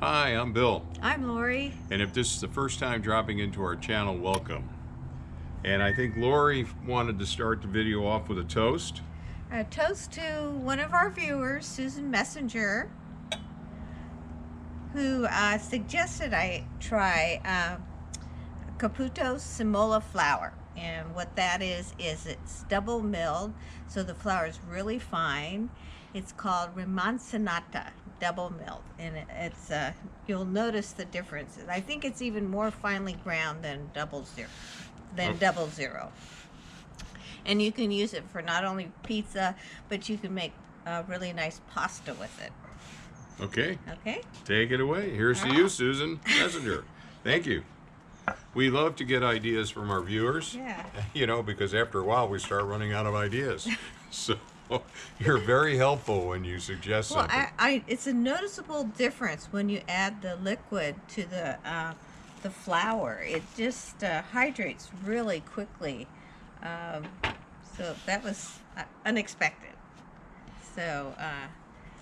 Hi, I'm Bill. I'm Lori. And if this is the first time dropping into our channel, welcome. And I think Lori wanted to start the video off with a toast. A toast to one of our viewers, Susan Messenger, who suggested I try Caputo Semola flour. And what that is it's double milled, so the flour is really fine. It's called Rimacinata, double milled, and it's you'll notice the differences. I think it's even more finely ground than double zero. And you can use it for not only pizza, but you can make really nice pasta with it. Okay. Okay. Take it away. Here's to you, Susan Messenger. Thank you. We love to get ideas from our viewers. Yeah. You know, because after a while we start running out of ideas. So you're very helpful when you suggest something. It's a noticeable difference when you add the liquid to the flour. It just hydrates really quickly. So that was unexpected. So,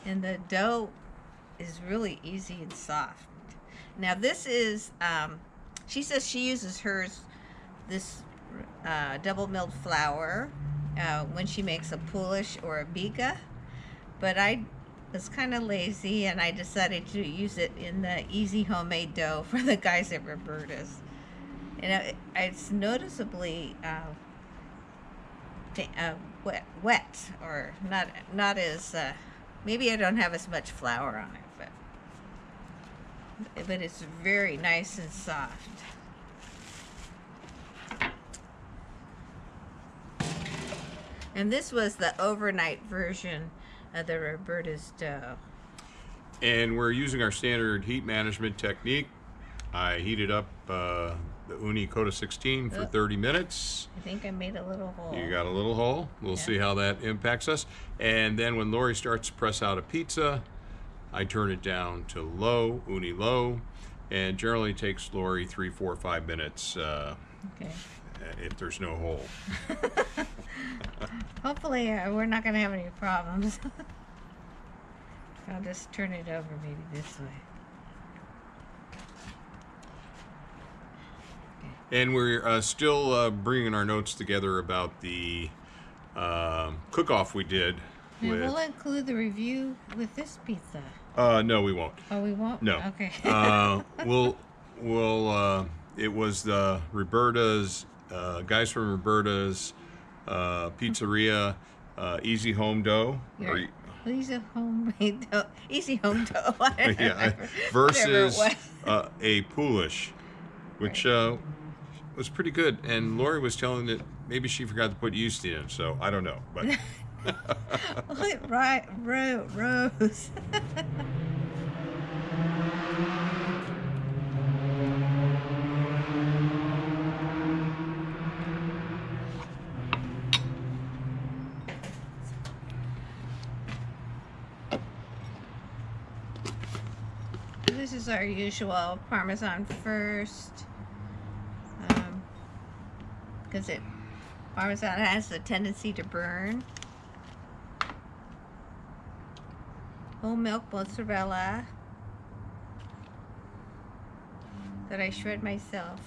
and the dough is really easy and soft. Now this is, she says she uses this double milled flour when she makes a Polish or a biga, but I was kind of lazy and I decided to use it in the easy homemade dough for the guys at Roberta's. And it's noticeably wet, or not as maybe I don't have as much flour on it, but it's very nice and soft. And this was the overnight version of the Roberta's dough. And we're using our standard heat management technique. I heated up the Uni Coda 16 for 30 minutes. I think I made a little hole. You got a little hole. We'll see how that impacts us. And then when Lori starts to press out a pizza, I turn it down to low, Uni low, and generally takes Lori 3, 4, 5 minutes if there's no hole. Hopefully we're not going to have any problems. I'll just turn it over maybe this way. And we're still bringing our notes together about the cook-off we did. And we'll include the review with this pizza. No, we won't. Oh, we won't? No. Okay. It was the Roberta's, guys from Roberta's pizzeria, Easy Home Dough. Easy homemade dough. Easy home dough. Yeah, versus a Polish, which was pretty good. And Lori was telling that maybe she forgot to put yeast in it, so I don't know. But right, Rose. This is our usual Parmesan first, because Parmesan has the tendency to burn. Whole milk mozzarella that I shred myself.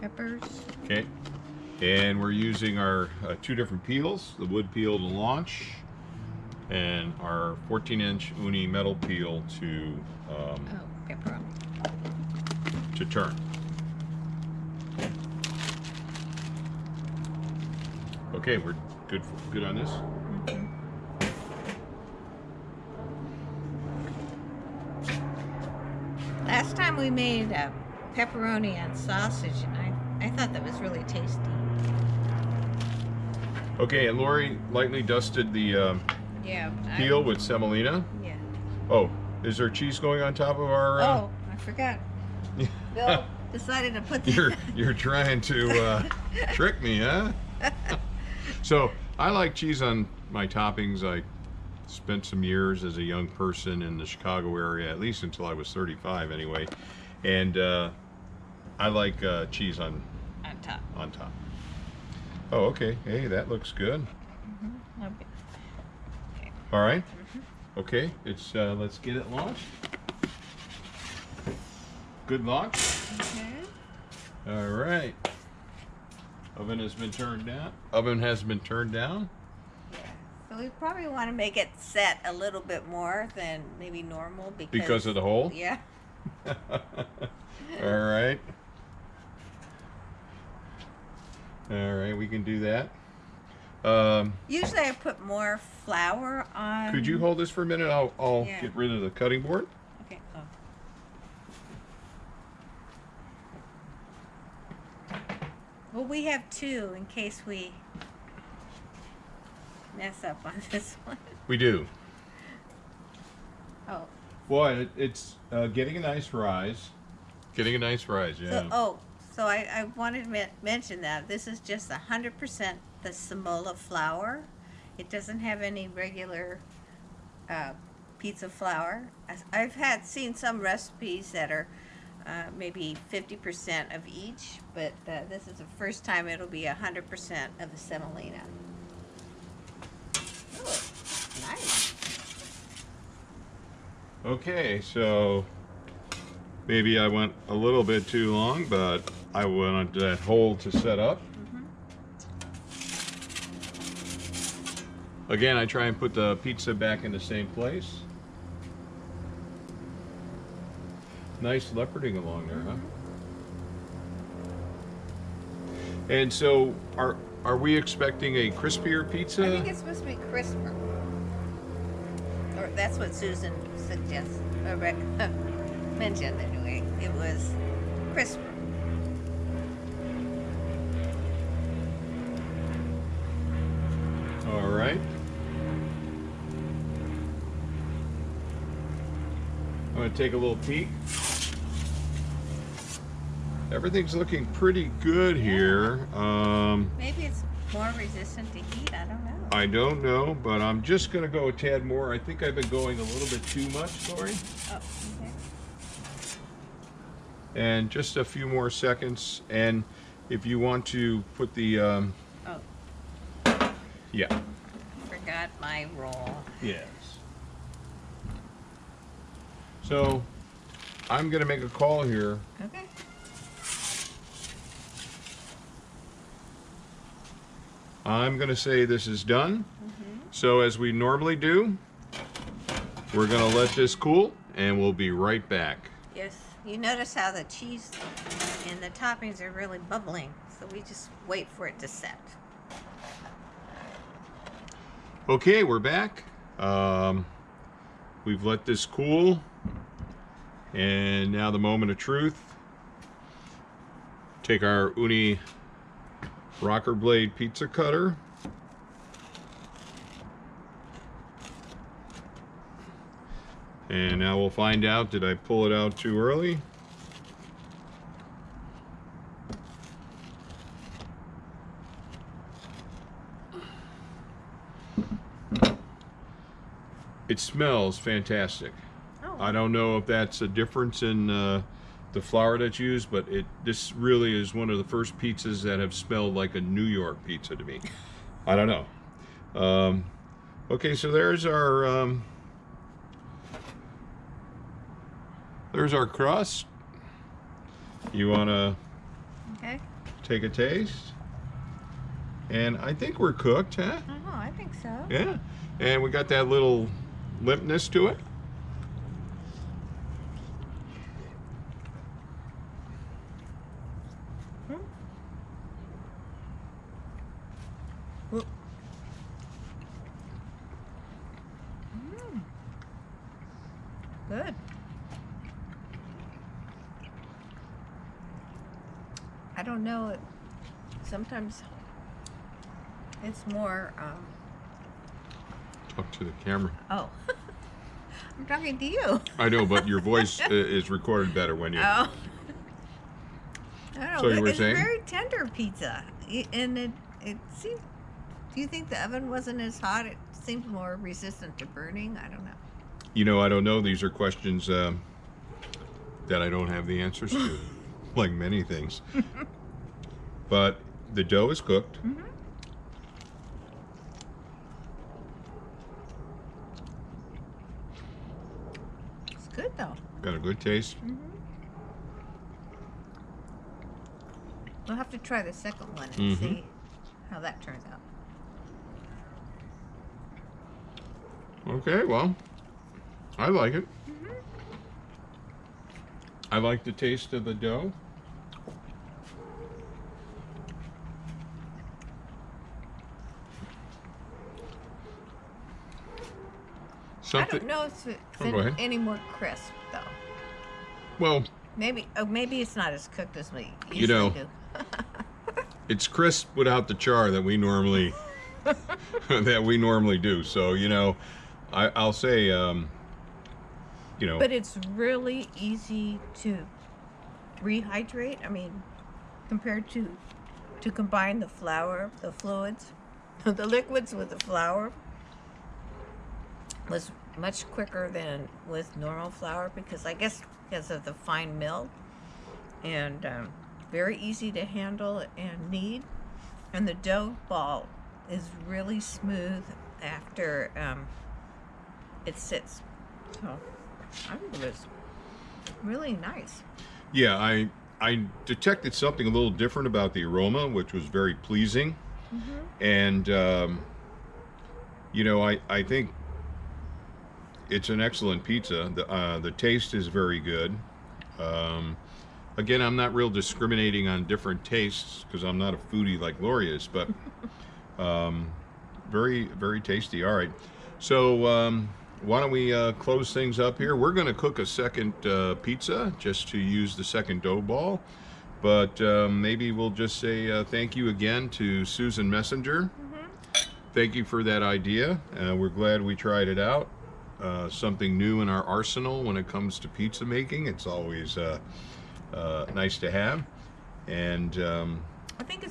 Peppers. Okay, and we're using our 2 different peels, the wood peel to launch, and our 14-inch Uni metal peel to pepperoni. To turn. Okay, we're good on this. Mm-hmm. Last time we made a pepperoni and sausage, and I thought that was really tasty. Okay, and Lori lightly dusted the peel with semolina. Yeah. Oh, is there cheese going on top of our... Oh, I forgot. Bill decided to put the... You're trying to trick me, huh? So, I like cheese on my toppings. I spent some years as a young person in the Chicago area, at least until I was 35 anyway. And I like cheese on top. On top. Oh, okay. Hey, that looks good. Mm-hmm. Okay. All right. Okay, it's let's get it launched. Good launch. Okay. All right. Oven has been turned down. Oven has been turned down. Yeah. So we probably want to make it set a little bit more than maybe normal Because of the hole? Yeah. All right. All right, we can do that. Usually I put more flour on. Could you hold this for a minute? I'll Yeah. get rid of the cutting board. Okay. Oh. Well, we have two in case we mess up on this one. We do. Oh. Well, it's getting a nice rise. Getting a nice rise, yeah. So I wanted to mention that this is just 100% the Semola flour. It doesn't have any regular pizza flour. I've seen some recipes that are maybe 50% of each, but this is the first time it'll be 100% of the semolina. Oh, nice. Okay, so maybe I went a little bit too long, but I wanted that hole to set up. Again, I try and put the pizza back in the same place. Nice leoparding along there, huh? And so, are we expecting a crispier pizza? I think it's supposed to be crisper. Or that's what Susan suggests, or mentioned anyway. It was crisper. All right. I'm going to take a little peek. Everything's looking pretty good here. Maybe it's more resistant to heat. I don't know. I don't know, but I'm just going to go a tad more. I think I've been going a little bit too much, Lori. Oh, okay. And just a few more seconds. And if you want to put the, Oh, yeah. forgot my roll. Yes. So I'm going to make a call here. Okay. I'm going to say this is done. So as we normally do, we're going to let this cool and we'll be right back. Yes. You notice how the cheese and the toppings are really bubbling, so we just wait for it to set. Okay, we're back. We've let this cool. And now the moment of truth. Take our Uni rocker blade pizza cutter. And now we'll find out, did I pull it out too early? It smells fantastic. Oh. I don't know if that's a difference in the flour that's used, but this really is one of the first pizzas that have smelled like a New York pizza to me. I don't know. Okay, so there's our crust. You want to Okay. take a taste? And I think we're cooked, huh? Oh, I think so. Yeah. And we got that little limpness to it. Good. I don't know. Sometimes it's more. Talk to the camera. Oh, I'm talking to you. I know, but your voice is recorded better when you. Oh. I don't know. So you were it's saying? a very tender pizza, and it seems. Do you think the oven wasn't as hot? It seems more resistant to burning. I don't know. You know, I don't know. These are questions that I don't have the answers to, like many things. But the dough is cooked. Mm-hmm. good though. Got a good taste. We'll have to try the second one and see how that turns out. Okay, well, I like it. I like the taste of the dough. I don't know if it's go ahead. any more crisp though. Well, Maybe it's not as cooked as we usually You know, do. it's crisp without the char that we normally do. So I'll say But it's really easy to rehydrate. I mean, compared to combine the flour, the fluids, the liquids with the flour was much quicker than with normal flour because I guess because of the fine mill, and very easy to handle and knead, and the dough ball is really smooth after it sits. So I think it was really nice. Yeah, I detected something a little different about the aroma, which was very pleasing. And I think it's an excellent pizza. The taste is very good. Again, I'm not real discriminating on different tastes because I'm not a foodie like Gloria is, but very, very tasty. All right, so why don't we close things up here? We're going to cook a second pizza just to use the second dough ball, but maybe we'll just say thank you again to Susan Messenger. Thank you for that idea. We're glad we tried it out. Something new in our arsenal when it comes to pizza making. It's always nice to have. And I think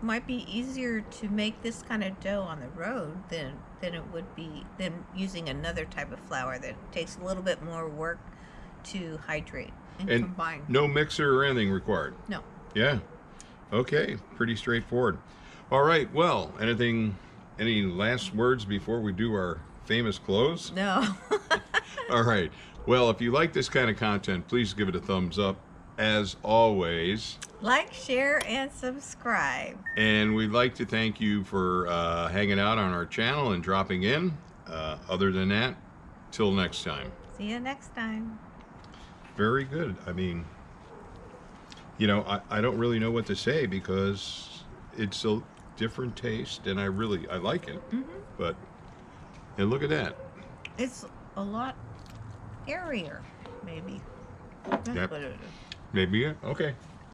might be easier to make this kind of dough on the road than it would be than using another type of flour that takes a little bit more work to hydrate and combine. No mixer or anything required. No. Yeah. Okay. Pretty straightforward. All right. Well, any last words before we do our famous close? No. All right. Well, if you like this kind of content, please give it a thumbs up. As always, like, share, and subscribe. And we'd like to thank you for hanging out on our channel and dropping in. Other than that, till next time. See you next time. Very good. I mean, I don't really know what to say because it's a different taste and I like it. And look at that. It's a lot airier, maybe. That's Yep. what it is. Maybe, yeah. Okay.